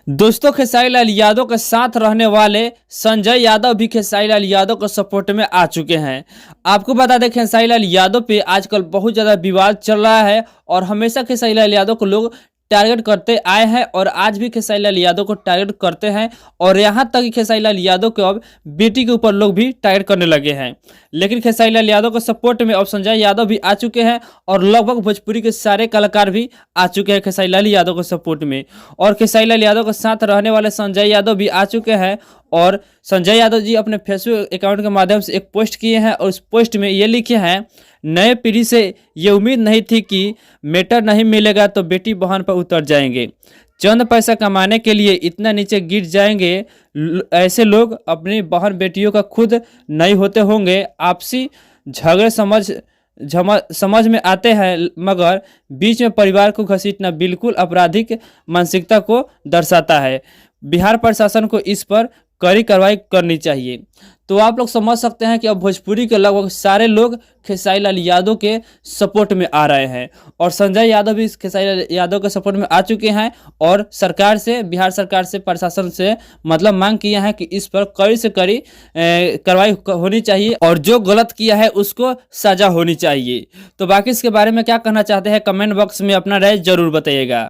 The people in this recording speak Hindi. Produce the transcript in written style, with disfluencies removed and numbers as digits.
दोस्तों, खेसारी लाल यादव के साथ रहने वाले संजय यादव भी खेसारी लाल यादव के सपोर्ट में आ चुके हैं। आपको बता दें, खेसारी लाल यादव पे आजकल बहुत ज़्यादा विवाद चल रहा है और हमेशा खेसारी लाल यादव को लोग टारगेट करते आए हैं और आज भी खेसारी लाल यादव को टारगेट करते हैं। और यहाँ तक कि खेसारी लाल यादव को अब बेटी के ऊपर लोग भी टारगेट करने लगे हैं। लेकिन खेसारी लाल यादव के सपोर्ट में अब संजय यादव भी आ चुके हैं और लगभग भोजपुरी के सारे कलाकार भी आ चुके हैं खेसारी लाल यादव के सपोर्ट में। और खेसारी लाल यादव के साथ रहने वाले संजय यादव भी आ चुके हैं और संजय यादव जी अपने फेसबुक अकाउंट के माध्यम से एक पोस्ट किए हैं और उस पोस्ट में ये लिखे हैं, नए पीढ़ी से ये उम्मीद नहीं थी कि मेटर नहीं मिलेगा तो बेटी बहन पर उतर जाएंगे, चंद पैसा कमाने के लिए इतना नीचे गिर जाएंगे। ऐसे लोग अपनी बहन बेटियों का खुद नहीं होते होंगे। आपसी झगड़े समझ में आते हैं, मगर बीच में परिवार को घसीटना बिल्कुल आपराधिक मानसिकता को दर्शाता है। बिहार प्रशासन को इस पर कड़ी कार्रवाई करनी चाहिए। तो आप लोग समझ सकते हैं कि अब भोजपुरी के लगभग सारे लोग खेसारी लाल यादव के सपोर्ट में आ रहे हैं और संजय यादव भी खेसारी लाल यादव के सपोर्ट में आ चुके हैं और सरकार से, बिहार सरकार से, प्रशासन से मतलब मांग किया है कि इस पर कड़ी से कड़ी कार्रवाई होनी चाहिए और जो गलत किया है उसको सजा होनी चाहिए। तो बाकी इसके बारे में क्या कहना चाहते हैं, कमेंट बॉक्स में अपना राय जरूर बताइएगा।